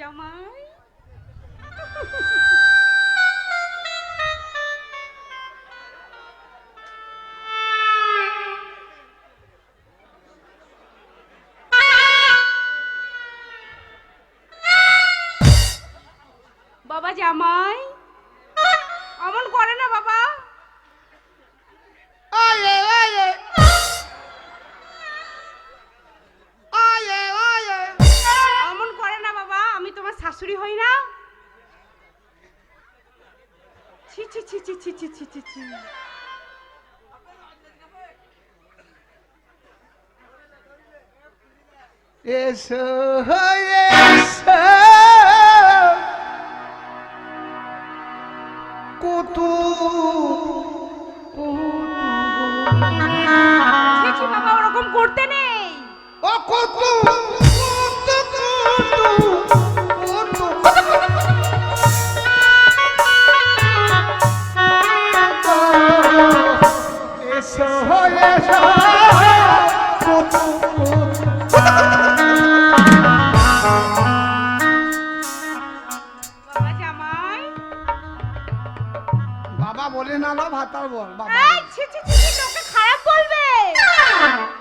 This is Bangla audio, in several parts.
জামাই। বাবা জামাই অমন করে না বাবা। অমন করে না বাবা, আমি তোমার শাশুড়ি হই না? ছি ছি ছি ছি ছি ছি ছি ছি ছি। এসো এসো কুতু ছি ছি বাবা, ওরকম করতে নেই। ও কুতু কুতু কুতু এসো এসো কুতু বাবা জামাই। বাবা বলে না লো ভাতার বল বাবা। এই ছি ছি ছি ছি, লোকে খারাপ বলবে।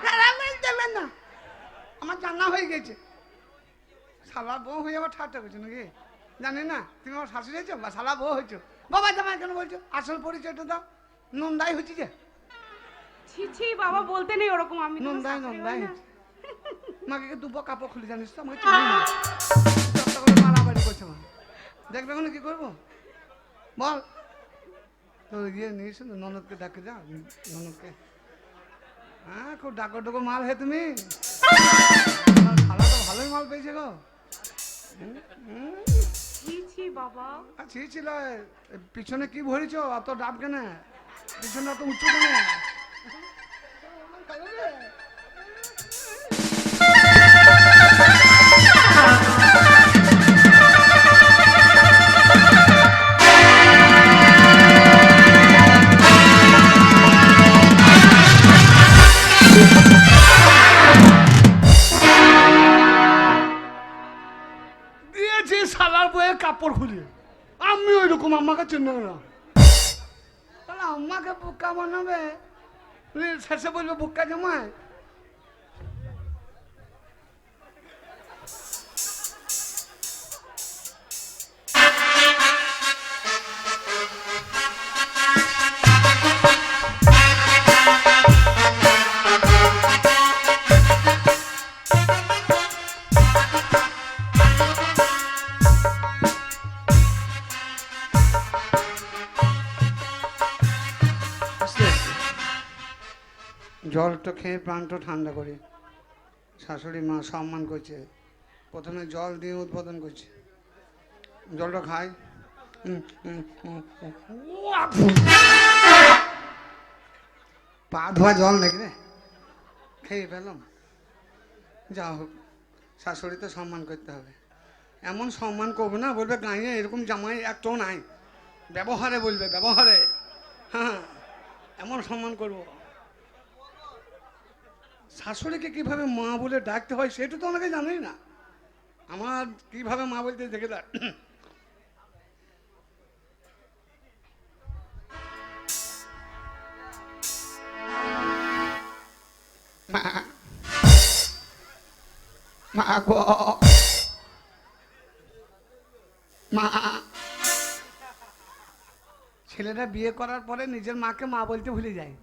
খারাপ দেবেন না, আমার জানা হয়ে গেছে। শালা বউ হয়ে আবার ঠাট্টা করছো নাকি? জানি না তুমি আমার শাশুড়ি হয়েছো বা শালা বউ হয়েছো। বাবা জামাই কেন বলছো? আসল পরিচয়টা দাও। নন্দাই হচ্ছে যে ছি ছি বাবা, বলতে নেই ওরকম। আমি তোমার নন্দাই শাশুড়ি নন্দাই হই না। মাকে দুটো কাপড় খুলে জানিস তো আমাকে চিনি না। চট্টা করে মারামারি করছে মা। দেখবে এখন কি করবো বল? তো গিয়ে নিয়েছো ননদকে ডাকে যা, ননদকে। হ্যাঁ খুব ডাকো ডোকো মাল হে তুমি। শালা তো ভালোই মাল পেয়েছে গো। ছি ছি বাবা। ছি ছিল পিছনে কি ভরিছ অত ডাব কেন? পিছনে অত উঁচু কেন? দিয়েছি শালার বইয়ের কাপড় খুলে। আমি ওই রকম আমাকে চিনব না। তাহলে আমাকে বোকা বানাবে, শেষে বলবে বোকা জামাই। জলটা খেয়ে প্রাণটা ঠান্ডা করি। শাশুড়ি মা সম্মান করছে, প্রথমে জল দিয়ে উদ্বোধন করছে। জলটা খাই। পা ধোয়া জল নাকি রে? খেয়ে পেলাম। যা হোক, শাশুড়ি তো সম্মান করতে হবে। এমন সম্মান করবো না বলবে গাঁয়ে এরকম জামাই একটাও নাই। ব্যবহারে বলবে, ব্যবহারে। হ্যাঁ, এমন সম্মান করবো। শাশুড়িকে কিভাবে মা বলে ডাকতে হয় সেটা তো অনেকে জানেই না। আমার কিভাবে মা বলতে দেখে দেখ। মা গো মা। ছেলেরা বিয়ে করার পরে নিজের মাকে মা বলতে ভুলে যায়।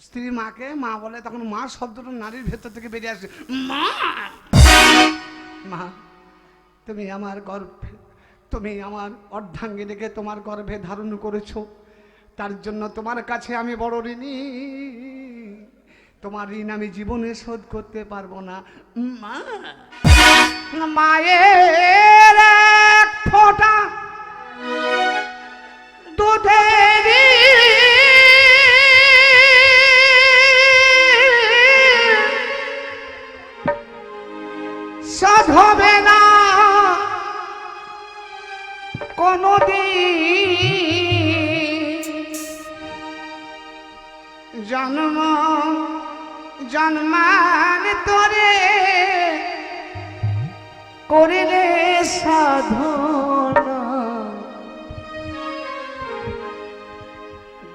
স্ত্রী মাকে মা বলে, তখন মা শব্দটা নারীর ভেতর থেকে বেরিয়ে আসে। মা মা তুমি আমার গর্ভে, তুমি আমার অর্ধাঙ্গিনীকে তোমার গর্ভে ধারণ করেছো, তার জন্য তোমার কাছে আমি বড় ঋণী। তোমার ঋণ আমি জীবনে শোধ করতে পারবো না মা। মায়ের এক ফোঁটা দুধের সাধ হবে না কোনদিন। জন্ম জন্মান্তরে করিলে সাধনা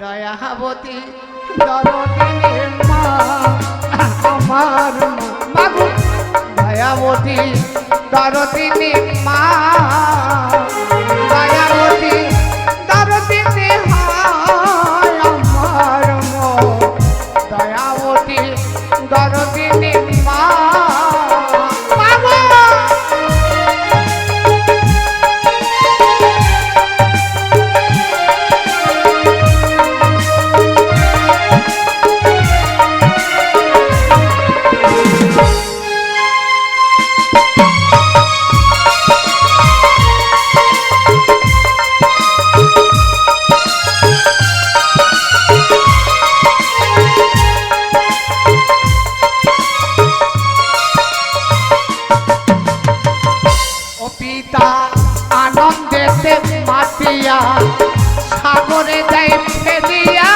দয়াবতী দরদিনী মা আমার মা গো দয়াবতী দরদিনী মা দয়াবতী দরদিনী হয় আমার মা দয়াবতী দরদিনী মা আনন্দেতে মাতিয়া সাগরে দেয় ফেলিয়া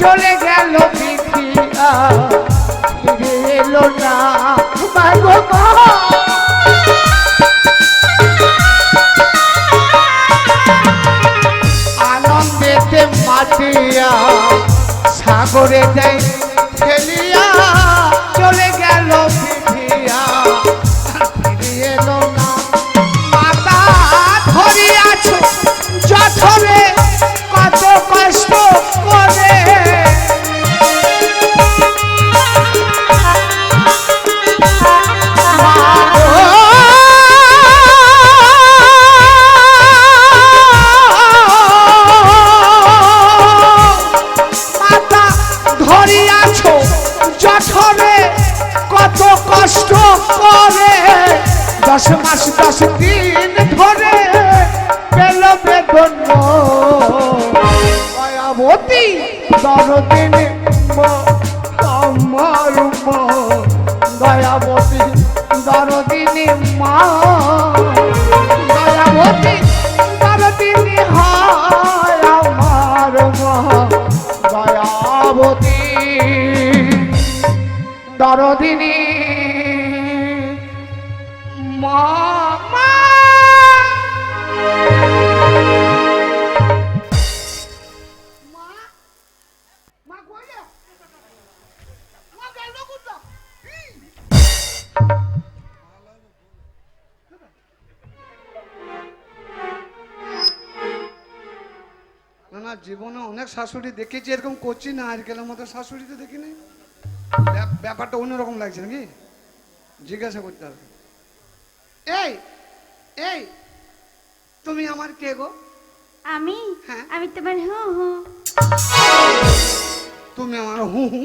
চলে গেল বিধিয়া ফিরে এলো না আনন্দেতে মাতিয়া সাগরে দেয় ফেলিয়া চলে গেল বিধিয়া ফিরে এলো না ধরিয়াছ যথরে কত কষ্ট করে মাতা ধরিয়াছ যথরে কত কষ্ট করে 10 মাস 10 দিন ধরে পেল বেদন দয়াবতী দরদিনী আমার মা দয়াবতী দরদিনী মা দয়াবতী দরদিনী হয় আমার মা দয়াবতী দরদিনী না জীবনে অনেক শাশুড়ি দেখেছি এরকম করছি না আজকালের মতো শাশুড়ি তো দেখিনি ব্যাপারটা অন্যরকম লাগছে নাকি জিজ্ঞাসা করতে হবে এই এই তুমি আমার কে গো আমি হ্যাঁ আমি তোমার হু হু তুমি আমার হু হু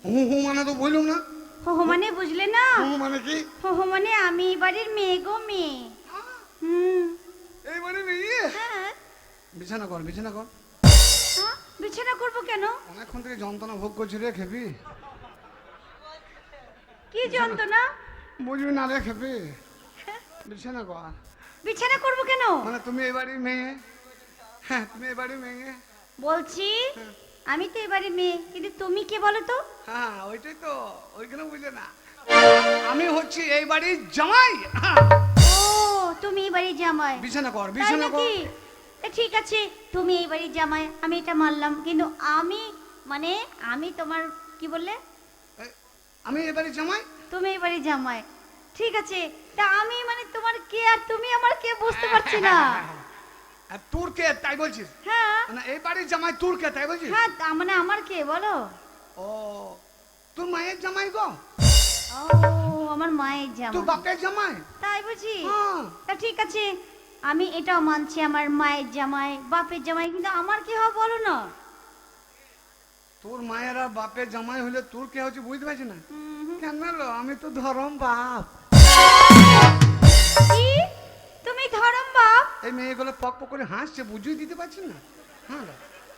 হু হু মানে তো বললুম না হু হু মানে বুঝলে না হু মানে কি হু হু মানে আমি বাড়ির মেয়ে গো মেয়ে এই মানে মেয়ে হ্যাঁ বিছানা কর বিছানা করবো কেন অনেকক্ষণ থেকে যন্ত্রণা ভোগ করছি রে খেপি কি যন্ত্রণা বুঝবি না রে খেপি বিছানা কর বিছানা করবো কেন মানে তুমি এই বাড়ির মেয়ে হ্যাঁ তুমি এই বাড়ির মেয়ে বলছি আমি তো এবারে মেয়ে কিন্তু তুমি কে বলো তো হ্যাঁ ওইটাই তো ওইখানে বুঝলে না আমি হচ্ছি এই বাড়ির জামাই ও তুমি এই বাড়ির জামাই বিছানা কর ঠিক আছে তুমি এই বাড়ির জামাই আমি এটা মানলাম কিন্তু আমি তোমার কি বললে আমি এই বাড়ির জামাই তুমি এই বাড়ির জামাই ঠিক আছে তা আমি তোমার কে আর তুমি আমার কে বুঝতে পারছি না আর তোর কে তাই বলছিস হ্যাঁ মানে এই বাড়ির জামাই তোর কে তাই বলছিস হ্যাঁ আমার কে বলো ও তোর মায়ের জামাই গো ও আমার মায়ের জামাই তোর বাপের জামাই তাই বুঝি হ্যাঁ তা ঠিক আছে আমি এটাও মানছি আমার মায়ের জামাই বাপের জামাই কিন্তু আমার কি হবে বলো না তোর মায়ের আর বাপের জামাই হলে তোর কে হচ্ছে বুঝতে পারছি না কেন লো আমি তো ধরম বাপ কি তুমি ধরম বাপ এই মেয়েগুলো পক পক করে হাসছে বুঝিয়ে দিতে পারছি না হ্যাঁ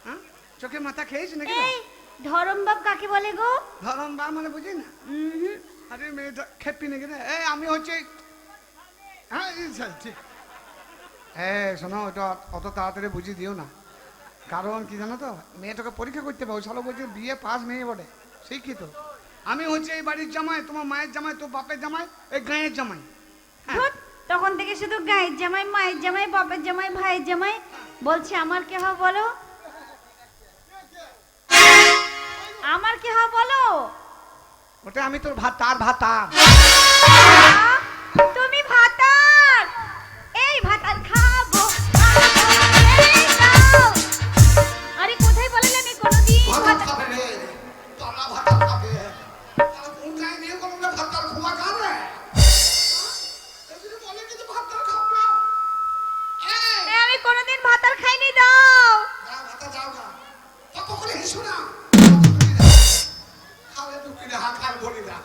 হ্যাঁ চোখে মাথা খেয়েছি নাকি এই ধরম বাপ কাকে বলে গো ধরম বাপ মানে বুঝি না আরে মেয়েটা খেপি নাকি রে এই আমি হচ্ছে হ্যাঁ ঠিক হ্যাঁ শোনো ওটা অত তাড়াতাড়ি বুঝিয়ে দিও না কারণ কি জানো তো মেয়েটাকে পরীক্ষা করতে পারো চলো বলছে বিয়ে পাস মেয়ে বটে শিক্ষিত আমি হচ্ছে এই বাড়ির জামাই তোমার মায়ের জামাই তোর বাপের জামাই এই গাঁয়ের জামাই ধুৎ, তখন থেকে শুধু গায়ের জামাই, মায়ের জামাই, বাপের জামাই, ভাইয়ের জামাই বলছে। আমার কি হবে বলো, আমার কি হবে বলো? ওটা আমি তোর ভাতার ভাতা। তুমি ভাতার, এই ভাতার খাবো, এই নাও। আরে কোথায় বলেন আমি কোনোদিন ভাতার ভাতার- খাবে রে, তোরা ভাতার খাবে। তারা কোন গায়ে নিয়ে কোনো না ভাতার খোয়া খাবে? এদিকে বলে কিন্তু ভাতার খাবে। এই, এ, আমি কোনোদিন ভাতার খাইনি, দাও। যা ভাতা যাও না। কত করে হেসো না। খালে দুঃখী না, খাল বলি না।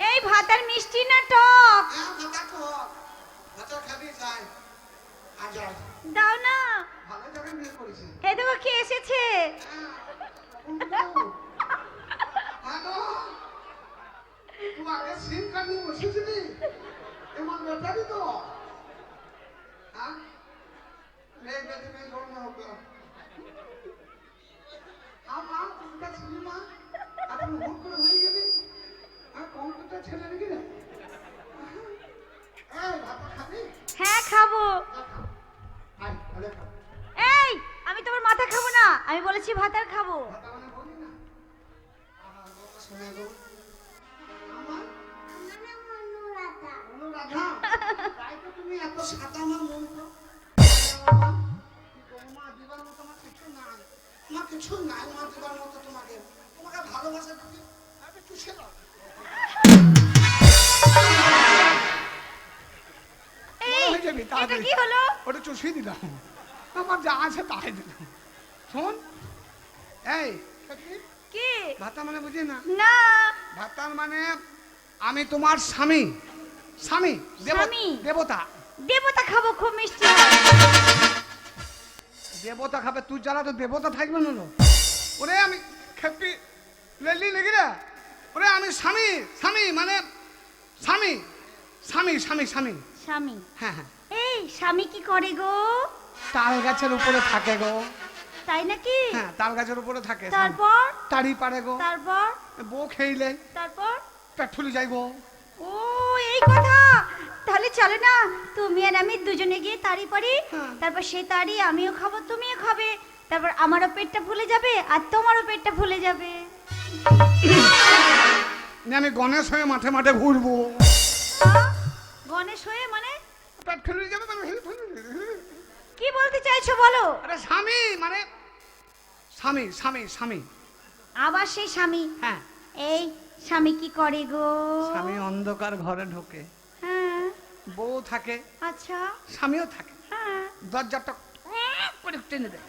এই ভাতার মিষ্টি না টক? হ্যাঁ, ভাতা তো। ভাতা খাবি যাই। আজ যাই। দাও না। ভালো জায়গায় বিয়ে করেছি। এই দেখো কে এসেছে। হ্যালো, তুই আগে সিম কার্ড নিয়ে বসেছিলি? এমন ব্যাপারই তো। হ্যাঁ? মেয়ে বেঁধে মেয়ে জন্ম হবে। মা, কোনটা ছিলি মা? এখন ভুল করে হয়ে গেলি? কম্পিউটার ছেলে নাকি রে? এই, ভাত খাবি? হ্যাঁ খাবো। আয়, তাহলে খা। এই, আমি তোমার মাথা খাবো না, আমি বলেছি ভাতার খাবো। ভাতা মানে বলি না? আমার কথা শোনা গো। আমার অনুরাধা, তাই তো তুমি এত সাদা আমার মন তো। বাবা, কি করবো মা, দিবার মতো আমার কিছু নাই। আমার কিছু নাই মা, দিবার মতো তোমাকে। তোমাকে ভালোবাসা তুমি আমি চুষে দাও। এই, হয়ে যাবি, এটা তাড়াতাড়ি। কি হলো? ওটা চুষিয়ে দিলাম, আমার যা আছে তাই দিলাম। শোন, এই কি? ভাতা মানে বুঝি না? না। ভাতার মানে আমি তোমার স্বামী। স্বামী, স্বামী? দেবতা। দেবতা খাবো, খুব মিষ্টি হয়। দেবতা খাবে, তুই যারা তো দেবতা থাকবে না। ওরে আমি খেপি লেলি লেগে রে। ওরে আমি স্বামী, স্বামী মানে স্বামী, স্বামী, স্বামী, স্বামী। স্বামী? হ্যাঁ হ্যাঁ, এই স্বামী কি করে গো? তাল গাছের উপরে থাকে গো। তাই নাকি? হ্যাঁ, তাল গাছের উপরে থাকে। তারপর? তাড়ি পারে গো। তারপর? বউ খেইলে তারপর? পেট ফুলে যাইবো। ও, এই কথা। তাহলে চলো না, তুমি আর আমি দুজনে গিয়ে তাড়ি পারি। হ্যাঁ। তারপর সেই তাড়ি আমিও খাবো, তুমিও খাবে। তারপর আমারও পেটটা ফুলে যাবে আর তোমারও পেটটা ফুলে যাবে। আমি গণেশ হয়ে মাঠে মাঠে ঘুরবো। আহ, গণেশ হয়ে মানে? পেট ফুলে যাবে মানে কি বলতে চাইছো বলো? আরে স্বামী মানে স্বামী, স্বামী, স্বামী। আবার সেই স্বামী? হ্যাঁ, এই স্বামী কি করে গো? স্বামী অন্ধকার ঘরে ঢোকে, হ্যাঁ। বউ থাকে, আচ্ছা। স্বামীও থাকে। হ্যাঁ। দরজাটা করে টেনে দেয়।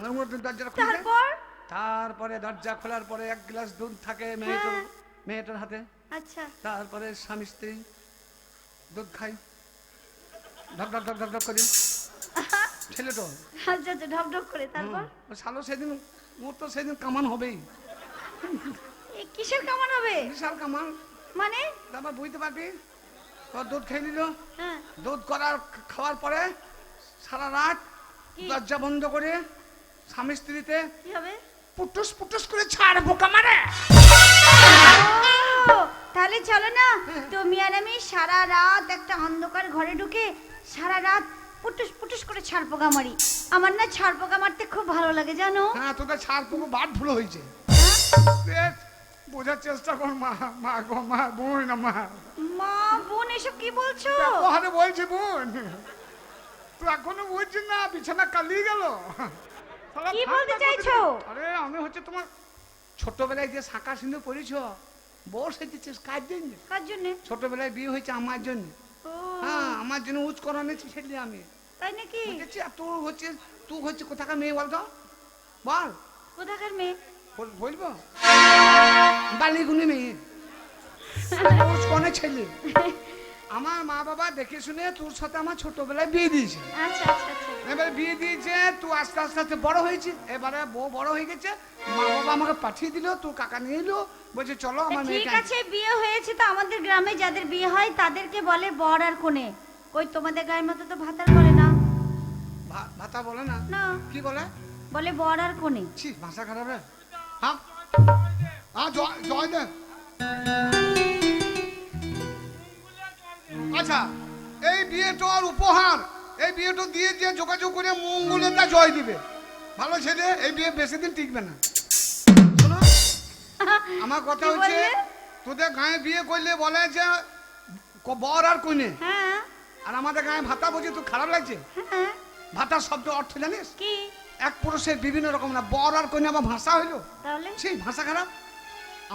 ওর মধ্যে দরজাটা খুলে দেয়। তারপর? তারপরে দরজা খোলার পরে এক গ্লাস দুধ থাকে হ্যাঁ। মেয়েটার হাতে। আচ্ছা। তারপরে স্বামী স্ত্রী দুধ খাই, ঢক ঢক ঢক ঢক ঢক করে। ছেলে তো আচ্ছা আচ্ছা, ঢক ঢক করে। তারপর? শালো সেদিন, ওর তো সেদিন কামান হবেই, এই কিসের কামান হবে? বিশাল কামান। মানে? তারপর বুঝতে পারবি, ও দুধ খেয়ে নিল। হ্যাঁ। দুধ খাওয়ার পরে সারা রাত কি? দরজা বন্ধ করে স্বামী স্ত্রীতে কি হবে? পুটুস পুটুস করে ছাড় বোকা মারে। ও, তাহলে চলো না, তুমি আর আমি সারা রাত একটা অন্ধকার ঘরে ঢুকে সারা রাত পুটুস পুটুস করে ছাড় পোকা মারি। আমার না ছাড় পোকা মারতে খুব ভালো লাগে, জানো? হ্যাঁ, তোদের ছাড় পুকু বাদ ভুলো হয়েছে। দেখ, বোঝার চেষ্টা কর মা, মা গো মা, বোন আমার। মা বোন এসব কি বলছো? ব্যবহারে বলছি বোন, তুই এখনো বুঝছিস না, বিছানা কালিয়ে গেল। শালা কি ঠান্ডা বলতে করে চাইছো? দিবি। আরে আমি হচ্ছে তোমার ছোটবেলায় যে শাঁখা সিঁদুর পরিছ, বউ সেজেছিস কার জন্য? কার জন্য? ছোটবেলায় বিয়ে হয়েছে আমার জন্য। ও, হ্যাঁ, আমার জন্য উচ্চ করানেছি ছেলে আমি। তাই নাকি? বুঝেছি। আর তুই হচ্ছে কোথাকার মেয়ে বলতো, বল। কোথাকার মেয়ে? বলবো বালিগুনি মেয়ে, উচ্চ কনে ছেলে। আমার মা বাবা দেখে শুনে তোর সাথে আমার ছোটবেলায় বিয়ে দিয়েছে। আচ্ছা আচ্ছা আচ্ছা। এবারে বিয়ে দিয়েছে, তুই আস্তে আস্তে আস্তে বড় হয়েছে। এবারে বউ বড় হয়ে গেছে, মা বাবা আমাকে পাঠিয়ে দিল, তোর কাকা নিয়ে এলো, বলছে চলো আমার ঠিক মেয়েকে। আছে, বিয়ে হয়েছে তো আমাদের গ্রামে যাদের বিয়ে হয় তাদেরকে বলে বর আর কোনে। ওই তোমাদের গায়ের মতো তো ভাতার বলে না। ভাতা বলে না? না, কি বলে? বলে বর আর কোনে। ছি, ভাষা খারাপ রে। হ্যাঁ হ্যাঁ, জয় দেব। আচ্ছা, এই বিয়েটার উপহার, এই বিয়েটা দিয়ে যে যোগাযোগ করে মঙ্গলেরটা জয় দিবে। ভালো ছেলে, এই বিয়ে বেশি দিন টিকবে না। শোনো, আমার কথা কি হচ্ছে, বললে? তোদের গায়ে বিয়ে করলে বলে যে বর আর কইনে, হ্যাঁ আর আমাদের গায়ে ভাতা বুঝি তো খারাপ লাগছে। হ্যাঁ ভাতার শব্দ অর্থ জানিস? কি এক পুরুষের বিভিন্ন রকম না, বর আর কইনে আবার ভাষা হইলো, তাহলে? সেই ভাষা খারাপ।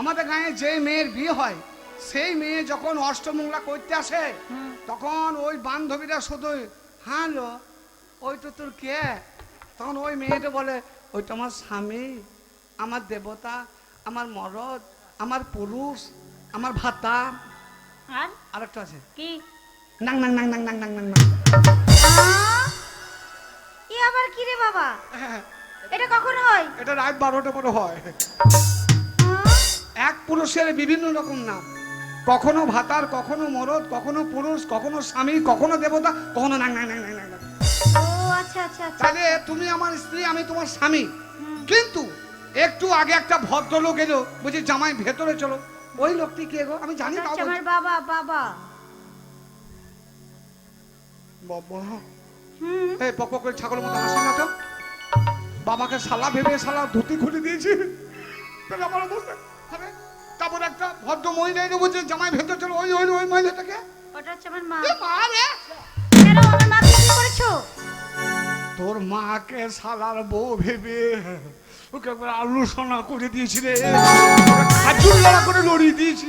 আমাদের গায়ে যে মেয়ের বিয়ে হয়, সেই মেয়ে যখন অষ্টমঙ্গলা করতে আসে, হুম। তখন ওই বান্ধবীরা শুধু হ্যালো ওই তো তোর কে, তখন ওই মেয়েটা বলে ওই তো আমার স্বামী, আমার দেবতা, আমার মরদ, আমার পুরুষ, আমার ভাতা। আর আরেকটা আছে কি? নাং নাং নাং নাং নাং নাং নাং নাং। ই আবার কি রে বাবা? হ্যাঁ, এটা কখন হয়? এটা রাত 12টা পরে হয়। হ্যাঁ? এক পুরুষের বিভিন্ন রকম নাম, কখনো ভাতার, কখনো মরদ, কখনো পুরুষ, কখনো স্বামী, কখনো দেবতা, কখনো নাং নাং নাং নাং নাং নাং। ও আচ্ছা আচ্ছা আচ্ছা। তাহলে তুমি আমার স্ত্রী, আমি তোমার স্বামী, হুম। কিন্তু একটু আগে একটা ভদ্রলোক এলো, বলছি জামাই ভেতরে চলো। ওই লোকটি কে গো? আমি জানি এটা না। হচ্ছে আমার বাবা। বাবা। বাবা, হুম। এই পক পক করে ছাগলের মতো হাসি না তো। বাবাকে শালা ভেবে শালা ধুতি খুলে দিয়েছি। তাহলে আমার অবস্থা হবে। তারপর একটা ভদ্র মহিলা এলো, বলছে জামাই ভেতরে চলো। ওই ওই ওই মহিলাটাকে ওটা হচ্ছে আমার মা। এ মা রে! কেন আমার মাকে কি করেছো? তোর মাকে শালার বউ ভেবে ওকে একবার আলু সোনা করে দিয়েছি রে, খাজুর লড়া করে লড়িয়ে দিয়েছি।